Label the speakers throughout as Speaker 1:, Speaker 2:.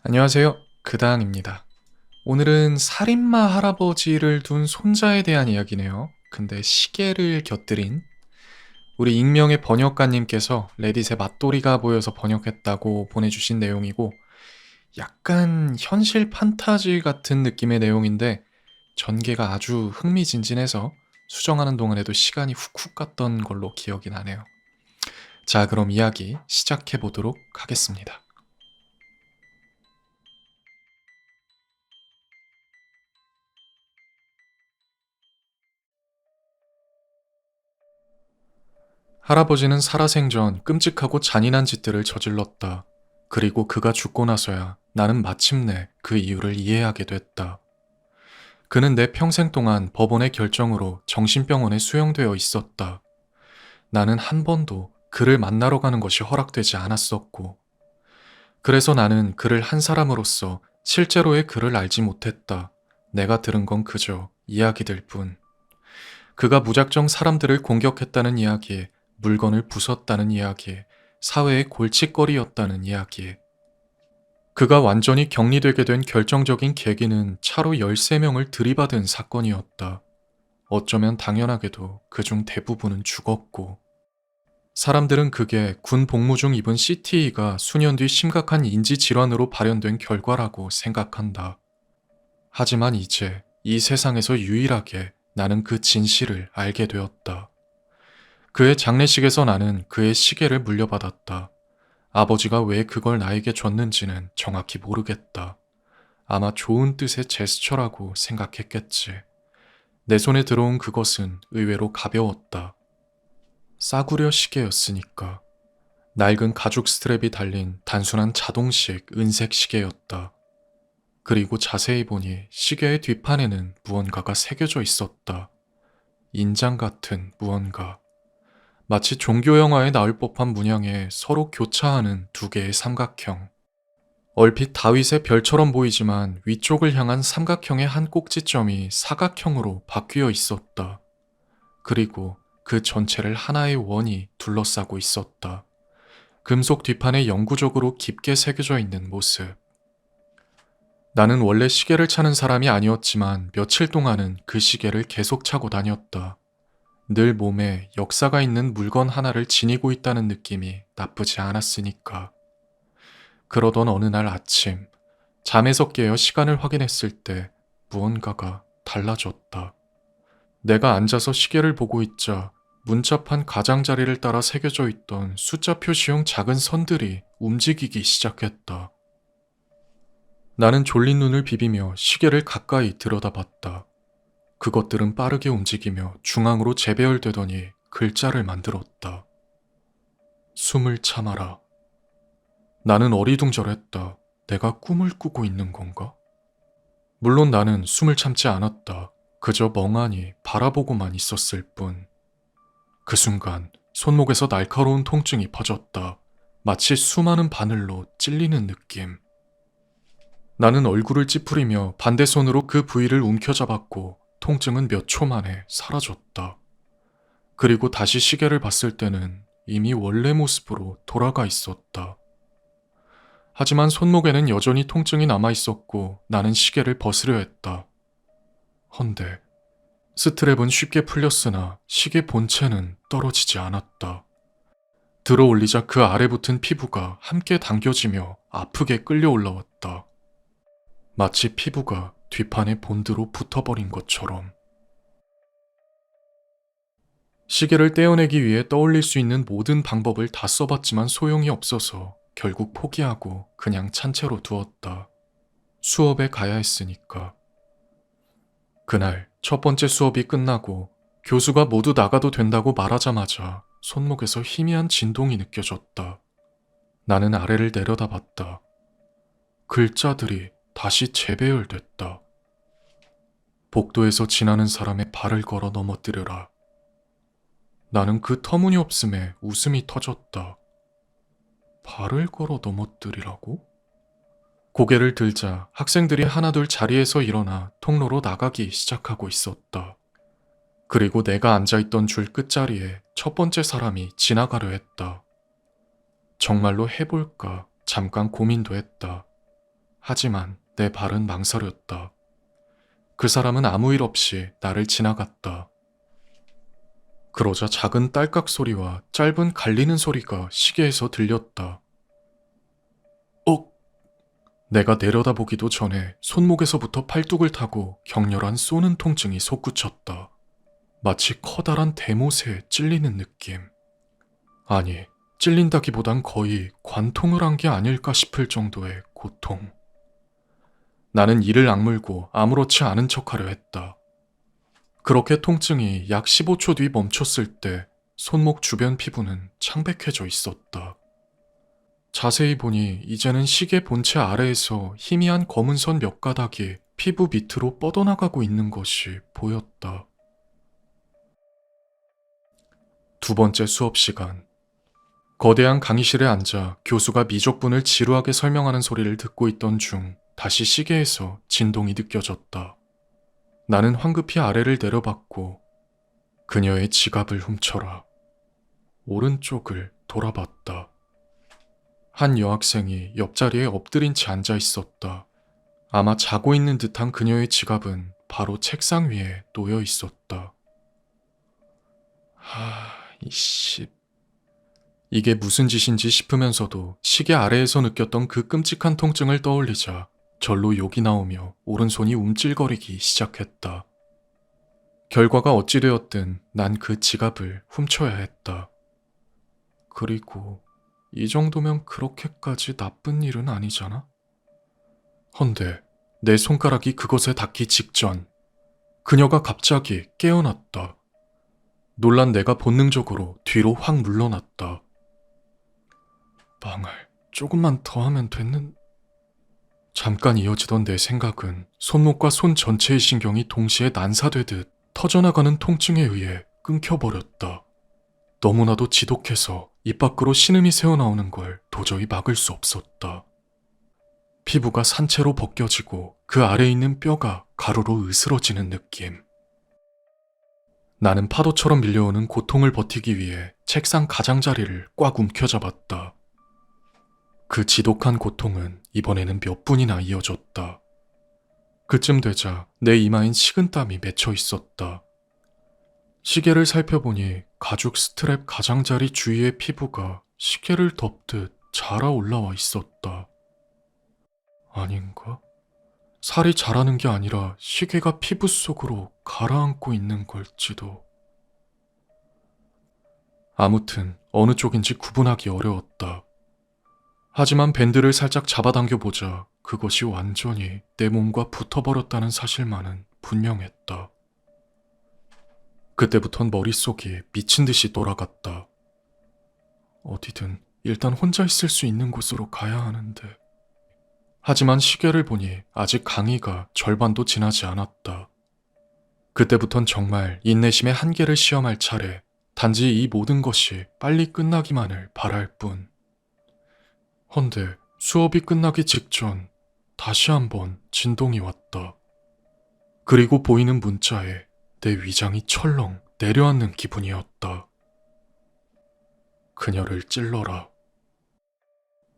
Speaker 1: 안녕하세요. 그다음입니다. 오늘은 살인마 할아버지를 둔 손자에 대한 이야기네요. 근데 시계를 곁들인 우리 익명의 번역가님께서 레딧에 맛돌이가 보여서 번역했다고 보내주신 내용이고 약간 현실 판타지 같은 느낌의 내용인데 전개가 아주 흥미진진해서 수정하는 동안에도 시간이 훅훅 갔던 걸로 기억이 나네요. 자, 그럼 이야기 시작해 보도록 하겠습니다. 할아버지는 살아생전 끔찍하고 잔인한 짓들을 저질렀다. 그리고 그가 죽고 나서야 나는 마침내 그 이유를 이해하게 됐다. 그는 내 평생 동안 법원의 결정으로 정신병원에 수용되어 있었다. 나는 한 번도 그를 만나러 가는 것이 허락되지 않았었고, 그래서 나는 그를 한 사람으로서 실제로의 그를 알지 못했다. 내가 들은 건 그저 이야기들 뿐. 그가 무작정 사람들을 공격했다는 이야기에 물건을 부쉈다는 이야기에 사회의 골칫거리였다는 이야기에 그가 완전히 격리되게 된 결정적인 계기는 차로 13명을 들이받은 사건이었다. 어쩌면 당연하게도 그중 대부분은 죽었고 사람들은 그게 군 복무 중 입은 CTE가 수년 뒤 심각한 인지질환으로 발현된 결과라고 생각한다. 하지만 이제 이 세상에서 유일하게 나는 그 진실을 알게 되었다. 그의 장례식에서 나는 그의 시계를 물려받았다. 아버지가 왜 그걸 나에게 줬는지는 정확히 모르겠다. 아마 좋은 뜻의 제스처라고 생각했겠지. 내 손에 들어온 그것은 의외로 가벼웠다. 싸구려 시계였으니까. 낡은 가죽 스트랩이 달린 단순한 자동식 은색 시계였다. 그리고 자세히 보니 시계의 뒷판에는 무언가가 새겨져 있었다. 인장 같은 무언가. 마치 종교 영화에 나올 법한 문양에 서로 교차하는 두 개의 삼각형. 얼핏 다윗의 별처럼 보이지만 위쪽을 향한 삼각형의 한 꼭지점이 사각형으로 바뀌어 있었다. 그리고 그 전체를 하나의 원이 둘러싸고 있었다. 금속 뒷판에 영구적으로 깊게 새겨져 있는 모습. 나는 원래 시계를 차는 사람이 아니었지만 며칠 동안은 그 시계를 계속 차고 다녔다. 늘 몸에 역사가 있는 물건 하나를 지니고 있다는 느낌이 나쁘지 않았으니까. 그러던 어느 날 아침, 잠에서 깨어 시간을 확인했을 때 무언가가 달라졌다. 내가 앉아서 시계를 보고 있자 문자판 가장자리를 따라 새겨져 있던 숫자 표시용 작은 선들이 움직이기 시작했다. 나는 졸린 눈을 비비며 시계를 가까이 들여다봤다. 그것들은 빠르게 움직이며 중앙으로 재배열되더니 글자를 만들었다. 숨을 참아라. 나는 어리둥절했다. 내가 꿈을 꾸고 있는 건가? 물론 나는 숨을 참지 않았다. 그저 멍하니 바라보고만 있었을 뿐. 그 순간 손목에서 날카로운 통증이 퍼졌다. 마치 수많은 바늘로 찔리는 느낌. 나는 얼굴을 찌푸리며 반대 손으로 그 부위를 움켜잡았고 통증은 몇 초 만에 사라졌다. 그리고 다시 시계를 봤을 때는 이미 원래 모습으로 돌아가 있었다. 하지만 손목에는 여전히 통증이 남아 있었고 나는 시계를 벗으려 했다. 헌데 스트랩은 쉽게 풀렸으나 시계 본체는 떨어지지 않았다. 들어 올리자 그 아래 붙은 피부가 함께 당겨지며 아프게 끌려 올라왔다. 마치 피부가 뒷판에 본드로 붙어버린 것처럼. 시계를 떼어내기 위해 떠올릴 수 있는 모든 방법을 다 써봤지만 소용이 없어서 결국 포기하고 그냥 찬 채로 두었다. 수업에 가야 했으니까. 그날 첫 번째 수업이 끝나고 교수가 모두 나가도 된다고 말하자마자 손목에서 희미한 진동이 느껴졌다. 나는 아래를 내려다봤다. 글자들이 다시 재배열됐다. 복도에서 지나는 사람의 발을 걸어 넘어뜨려라. 나는 그 터무니없음에 웃음이 터졌다. 발을 걸어 넘어뜨리라고? 고개를 들자 학생들이 하나둘 자리에서 일어나 통로로 나가기 시작하고 있었다. 그리고 내가 앉아있던 줄 끝자리에 첫 번째 사람이 지나가려 했다. 정말로 해볼까 잠깐 고민도 했다. 하지만 내 발은 망설였다. 그 사람은 아무 일 없이 나를 지나갔다. 그러자 작은 딸깍 소리와 짧은 갈리는 소리가 시계에서 들렸다. 내가 내려다보기도 전에 손목에서부터 팔뚝을 타고 격렬한 쏘는 통증이 솟구쳤다. 마치 커다란 대못에 찔리는 느낌. 아니, 찔린다기보단 거의 관통을 한 게 아닐까 싶을 정도의 고통. 나는 이를 악물고 아무렇지 않은 척하려 했다. 그렇게 통증이 약 15초 뒤 멈췄을 때 손목 주변 피부는 창백해져 있었다. 자세히 보니 이제는 시계 본체 아래에서 희미한 검은 선 몇 가닥이 피부 밑으로 뻗어나가고 있는 것이 보였다. 두 번째 수업 시간. 거대한 강의실에 앉아 교수가 미적분을 지루하게 설명하는 소리를 듣고 있던 중 다시 시계에서 진동이 느껴졌다. 나는 황급히 아래를 내려봤고 그녀의 지갑을 훔쳐라. 오른쪽을 돌아봤다. 한 여학생이 옆자리에 엎드린 채 앉아 있었다. 아마 자고 있는 듯한 그녀의 지갑은 바로 책상 위에 놓여 있었다. 이씨. 이게 무슨 짓인지 싶으면서도 시계 아래에서 느꼈던 그 끔찍한 통증을 떠올리자 절로 욕이 나오며 오른손이 움찔거리기 시작했다. 결과가 어찌되었든 난 그 지갑을 훔쳐야 했다. 그리고 이 정도면 그렇게까지 나쁜 일은 아니잖아? 헌데 내 손가락이 그것에 닿기 직전 그녀가 갑자기 깨어났다. 놀란 내가 본능적으로 뒤로 확 물러났다. 망할, 조금만 더 하면 됐는... 잠깐 이어지던 내 생각은 손목과 손 전체의 신경이 동시에 난사되듯 터져나가는 통증에 의해 끊겨버렸다. 너무나도 지독해서 입 밖으로 신음이 새어나오는 걸 도저히 막을 수 없었다. 피부가 산채로 벗겨지고 그 아래에 있는 뼈가 가루로 으스러지는 느낌. 나는 파도처럼 밀려오는 고통을 버티기 위해 책상 가장자리를 꽉 움켜잡았다. 그 지독한 고통은 이번에는 몇 분이나 이어졌다. 그쯤 되자 내 이마엔 식은땀이 맺혀 있었다. 시계를 살펴보니 가죽 스트랩 가장자리 주위의 피부가 시계를 덮듯 자라 올라와 있었다. 아닌가? 살이 자라는 게 아니라 시계가 피부 속으로 가라앉고 있는 걸지도. 아무튼 어느 쪽인지 구분하기 어려웠다. 하지만 밴드를 살짝 잡아당겨보자 그것이 완전히 내 몸과 붙어버렸다는 사실만은 분명했다. 그때부턴 머릿속이 미친 듯이 돌아갔다. 어디든 일단 혼자 있을 수 있는 곳으로 가야 하는데. 하지만 시계를 보니 아직 강의가 절반도 지나지 않았다. 그때부턴 정말 인내심의 한계를 시험할 차례, 단지 이 모든 것이 빨리 끝나기만을 바랄 뿐. 헌데 수업이 끝나기 직전 다시 한번 진동이 왔다. 그리고 보이는 문자에 내 위장이 철렁 내려앉는 기분이었다. 그녀를 찔러라.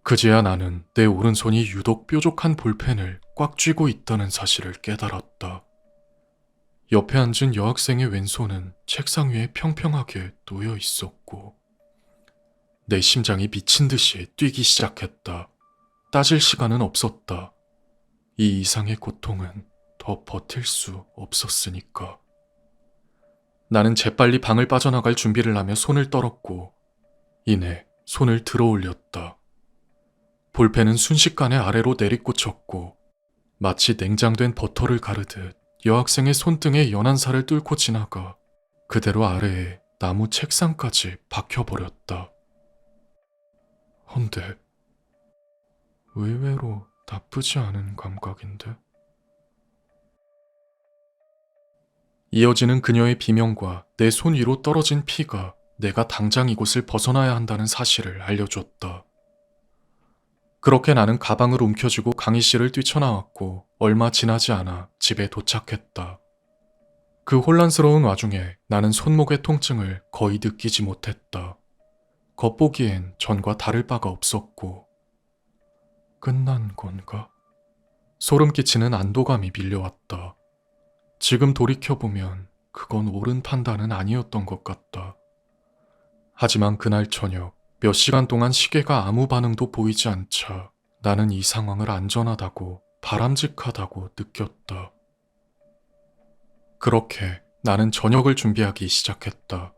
Speaker 1: 그제야 나는 내 오른손이 유독 뾰족한 볼펜을 꽉 쥐고 있다는 사실을 깨달았다. 옆에 앉은 여학생의 왼손은 책상 위에 평평하게 놓여 있었고 내 심장이 미친 듯이 뛰기 시작했다. 따질 시간은 없었다. 이 이상의 고통은 더 버틸 수 없었으니까. 나는 재빨리 방을 빠져나갈 준비를 하며 손을 떨었고 이내 손을 들어 올렸다. 볼펜은 순식간에 아래로 내리꽂혔고 마치 냉장된 버터를 가르듯 여학생의 손등에 연한 살을 뚫고 지나가 그대로 아래에 나무 책상까지 박혀버렸다. 헌데 의외로 나쁘지 않은 감각인데? 이어지는 그녀의 비명과 내 손 위로 떨어진 피가 내가 당장 이곳을 벗어나야 한다는 사실을 알려줬다. 그렇게 나는 가방을 움켜쥐고 강의실을 뛰쳐나왔고 얼마 지나지 않아 집에 도착했다. 그 혼란스러운 와중에 나는 손목의 통증을 거의 느끼지 못했다. 겉보기엔 전과 다를 바가 없었고 끝난 건가? 소름 끼치는 안도감이 밀려왔다. 지금 돌이켜보면 그건 옳은 판단은 아니었던 것 같다. 하지만 그날 저녁 몇 시간 동안 시계가 아무 반응도 보이지 않자 나는 이 상황을 안전하다고 바람직하다고 느꼈다. 그렇게 나는 저녁을 준비하기 시작했다.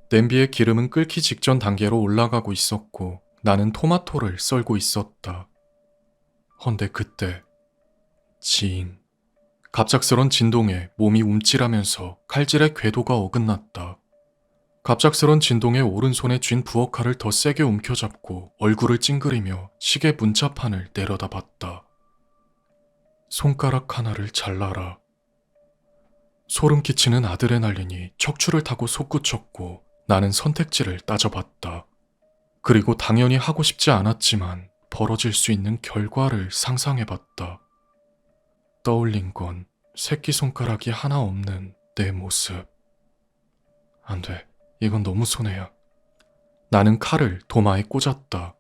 Speaker 1: 냄비의 기름은 끓기 직전 단계로 올라가고 있었고 나는 토마토를 썰고 있었다. 헌데 그때 징, 갑작스런 진동에 몸이 움찔하면서 칼질의 궤도가 어긋났다. 갑작스런 진동에 오른손에 쥔 부엌칼을 더 세게 움켜잡고 얼굴을 찡그리며 시계 문자판을 내려다봤다. 손가락 하나를 잘라라. 소름 끼치는 아드레날린이 척추를 타고 솟구쳤고 나는 선택지를 따져봤다. 그리고 당연히 하고 싶지 않았지만 벌어질 수 있는 결과를 상상해봤다. 떠올린 건 새끼손가락이 하나 없는 내 모습. 안 돼. 이건 너무 손해야. 나는 칼을 도마에 꽂았다.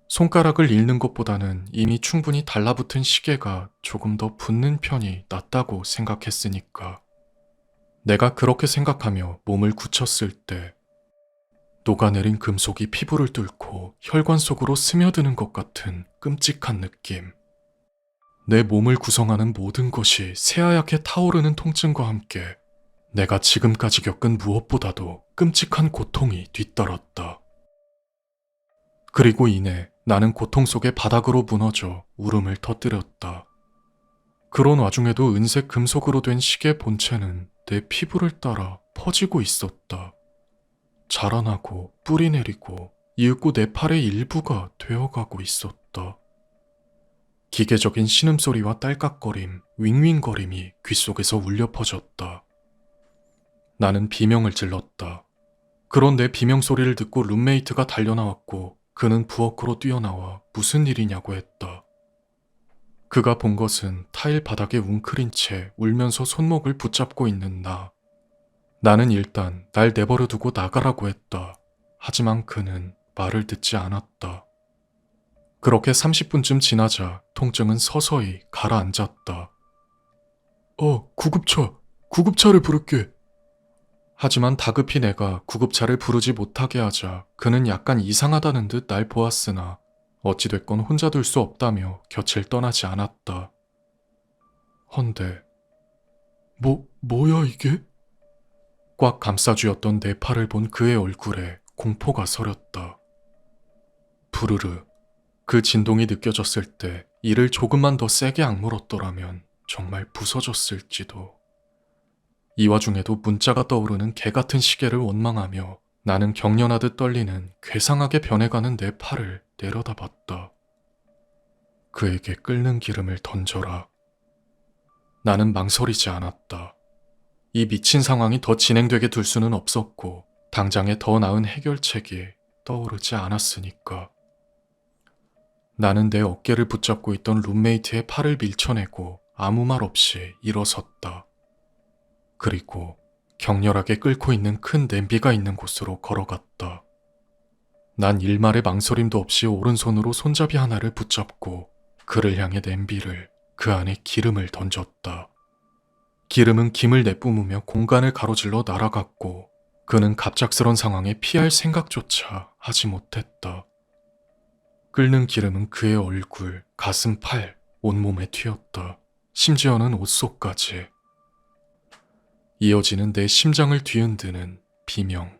Speaker 1: 손가락을 잃는 것보다는 이미 충분히 달라붙은 시계가 조금 더 붙는 편이 낫다고 생각했으니까. 내가 그렇게 생각하며 몸을 굳혔을 때 녹아내린 금속이 피부를 뚫고 혈관 속으로 스며드는 것 같은 끔찍한 느낌. 내 몸을 구성하는 모든 것이 새하얗게 타오르는 통증과 함께 내가 지금까지 겪은 무엇보다도 끔찍한 고통이 뒤따랐다. 그리고 이내 나는 고통 속에 바닥으로 무너져 울음을 터뜨렸다. 그런 와중에도 은색 금속으로 된 시계 본체는 내 피부를 따라 퍼지고 있었다. 자라나고 뿌리 내리고 이윽고 내 팔의 일부가 되어가고 있었다. 기계적인 신음소리와 딸깍거림, 윙윙거림이 귓속에서 울려 퍼졌다. 나는 비명을 질렀다. 그런 내 비명소리를 듣고 룸메이트가 달려나왔고 그는 부엌으로 뛰어나와 무슨 일이냐고 했다. 그가 본 것은 타일 바닥에 웅크린 채 울면서 손목을 붙잡고 있는 나. 나는 일단 날 내버려 두고 나가라고 했다. 하지만 그는 말을 듣지 않았다. 그렇게 30분쯤 지나자 통증은 서서히 가라앉았다. 구급차를 부를게. 하지만 다급히 내가 구급차를 부르지 못하게 하자 그는 약간 이상하다는 듯 날 보았으나 어찌됐건 혼자 둘 수 없다며 곁을 떠나지 않았다. 헌데 뭐야 이게? 꽉 감싸쥐었던 내 팔을 본 그의 얼굴에 공포가 서렸다. 부르르. 그 진동이 느껴졌을 때 이를 조금만 더 세게 악물었더라면 정말 부서졌을지도. 이 와중에도 문자가 떠오르는 개같은 시계를 원망하며 나는 경련하듯 떨리는 괴상하게 변해가는 내 팔을 내려다봤다. 그에게 끓는 기름을 던져라. 나는 망설이지 않았다. 이 미친 상황이 더 진행되게 둘 수는 없었고 당장에 더 나은 해결책이 떠오르지 않았으니까. 나는 내 어깨를 붙잡고 있던 룸메이트의 팔을 밀쳐내고 아무 말 없이 일어섰다. 그리고 격렬하게 끓고 있는 큰 냄비가 있는 곳으로 걸어갔다. 난 일말의 망설임도 없이 오른손으로 손잡이 하나를 붙잡고 그를 향해 냄비를 그 안에 기름을 던졌다. 기름은 김을 내뿜으며 공간을 가로질러 날아갔고 그는 갑작스런 상황에 피할 생각조차 하지 못했다. 끓는 기름은 그의 얼굴, 가슴, 팔, 온몸에 튀었다. 심지어는 옷 속까지. 이어지는 내 심장을 뒤흔드는 비명.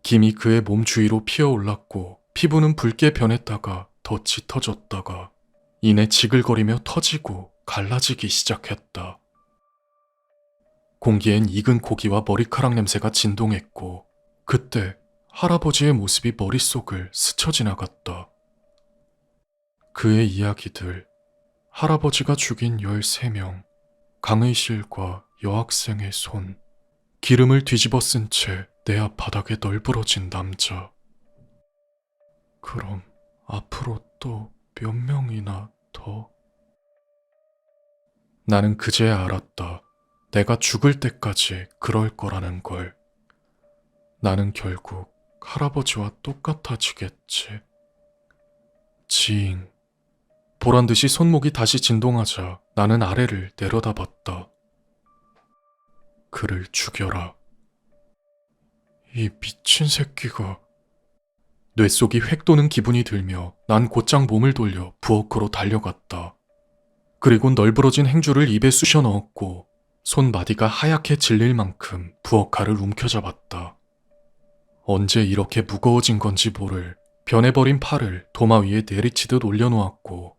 Speaker 1: 김이 그의 몸 주위로 피어올랐고 피부는 붉게 변했다가 더 짙어졌다가 이내 지글거리며 터지고 갈라지기 시작했다. 공기엔 익은 고기와 머리카락 냄새가 진동했고 그때 할아버지의 모습이 머릿속을 스쳐 지나갔다. 그의 이야기들, 할아버지가 죽인 13명, 강의실과 여학생의 손, 기름을 뒤집어 쓴 채 내 앞바닥에 널브러진 남자. 그럼 앞으로 또 몇 명이나 더? 나는 그제야 알았다. 내가 죽을 때까지 그럴 거라는 걸. 나는 결국 할아버지와 똑같아지겠지. 지잉. 보란듯이 손목이 다시 진동하자 나는 아래를 내려다봤다. 그를 죽여라. 이 미친 새끼가. 뇌속이 획 도는 기분이 들며 난 곧장 몸을 돌려 부엌으로 달려갔다. 그리고 널브러진 행주를 입에 쑤셔 넣었고 손마디가 하얗게 질릴 만큼 부엌칼을 움켜잡았다. 언제 이렇게 무거워진 건지 모를 변해버린 팔을 도마 위에 내리치듯 올려놓았고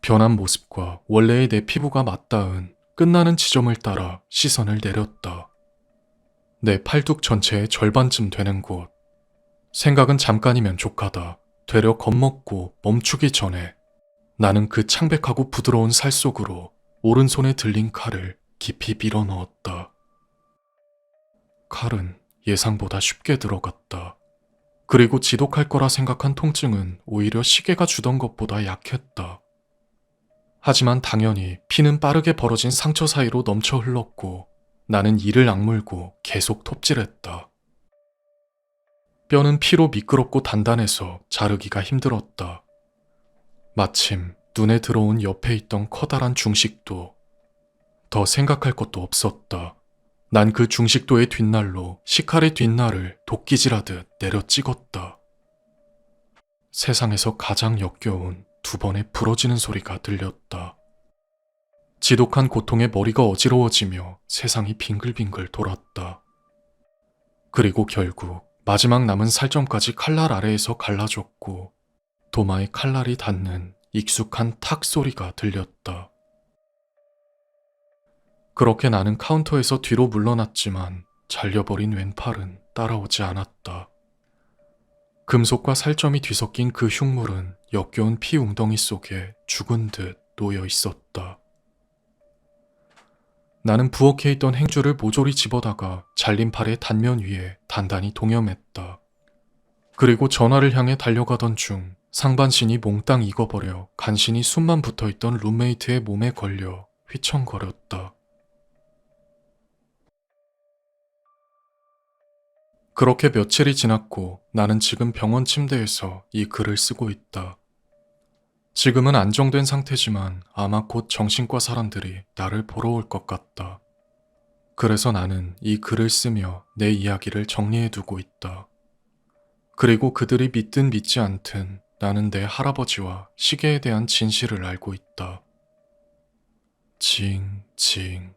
Speaker 1: 변한 모습과 원래의 내 피부가 맞닿은 끝나는 지점을 따라 시선을 내렸다. 내 팔뚝 전체의 절반쯤 되는 곳. 생각은 잠깐이면 족하다. 되려 겁먹고 멈추기 전에 나는 그 창백하고 부드러운 살 속으로 오른손에 들린 칼을 깊이 밀어 넣었다. 칼은 예상보다 쉽게 들어갔다. 그리고 지독할 거라 생각한 통증은 오히려 시계가 주던 것보다 약했다. 하지만 당연히 피는 빠르게 벌어진 상처 사이로 넘쳐 흘렀고 나는 이를 악물고 계속 톱질했다. 뼈는 피로 미끄럽고 단단해서 자르기가 힘들었다. 마침 눈에 들어온 옆에 있던 커다란 중식도. 더 생각할 것도 없었다. 난 그 중식도의 뒷날로 식칼의 뒷날을 도끼질하듯 내려 찍었다. 세상에서 가장 역겨운 두 번의 부러지는 소리가 들렸다. 지독한 고통에 머리가 어지러워지며 세상이 빙글빙글 돌았다. 그리고 결국 마지막 남은 살점까지 칼날 아래에서 갈라졌고 도마에 칼날이 닿는 익숙한 탁 소리가 들렸다. 그렇게 나는 카운터에서 뒤로 물러났지만 잘려버린 왼팔은 따라오지 않았다. 금속과 살점이 뒤섞인 그 흉물은 역겨운 피 웅덩이 속에 죽은 듯 놓여 있었다. 나는 부엌에 있던 행주를 모조리 집어다가 잘린 팔의 단면 위에 단단히 동여맸다. 그리고 전화를 향해 달려가던 중 상반신이 몽땅 익어버려 간신히 숨만 붙어있던 룸메이트의 몸에 걸려 휘청거렸다. 그렇게 며칠이 지났고 나는 지금 병원 침대에서 이 글을 쓰고 있다. 지금은 안정된 상태지만 아마 곧 정신과 사람들이 나를 보러 올 것 같다. 그래서 나는 이 글을 쓰며 내 이야기를 정리해두고 있다. 그리고 그들이 믿든 믿지 않든 나는 내 할아버지와 시계에 대한 진실을 알고 있다. 징징.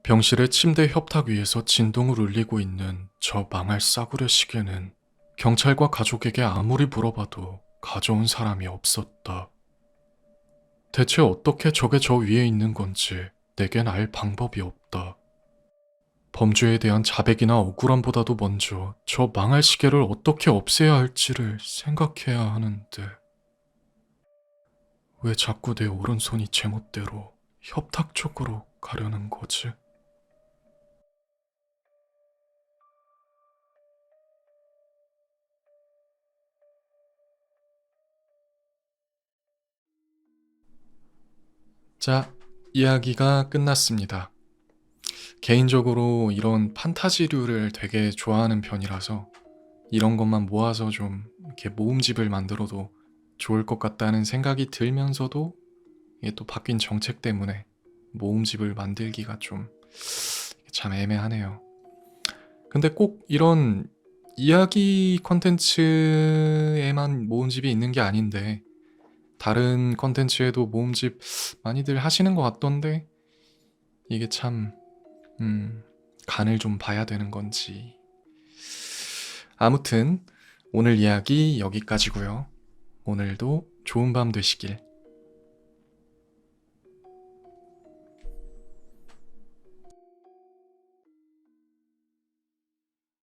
Speaker 1: 병실의 침대 협탁 위에서 진동을 울리고 있는 저 망할 싸구려 시계는 경찰과 가족에게 아무리 물어봐도 가져온 사람이 없었다. 대체 어떻게 저게 저 위에 있는 건지 내겐 알 방법이 없다. 범죄에 대한 자백이나 억울함보다도 먼저 저 망할 시계를 어떻게 없애야 할지를 생각해야 하는데 왜 자꾸 내 오른손이 제멋대로 협탁 쪽으로 가려는 거지? 자, 이야기가 끝났습니다. 개인적으로 이런 판타지류를 되게 좋아하는 편이라서 이런 것만 모아서 좀 이렇게 모음집을 만들어도 좋을 것 같다는 생각이 들면서도 이게 또 바뀐 정책 때문에 모음집을 만들기가 좀 참 애매하네요. 근데 꼭 이런 이야기 컨텐츠에만 모음집이 있는 게 아닌데 다른 컨텐츠에도 모음집 많이들 하시는 것 같던데 이게 참 간을 좀 봐야 되는 건지. 아무튼 오늘 이야기 여기까지고요. 오늘도 좋은 밤 되시길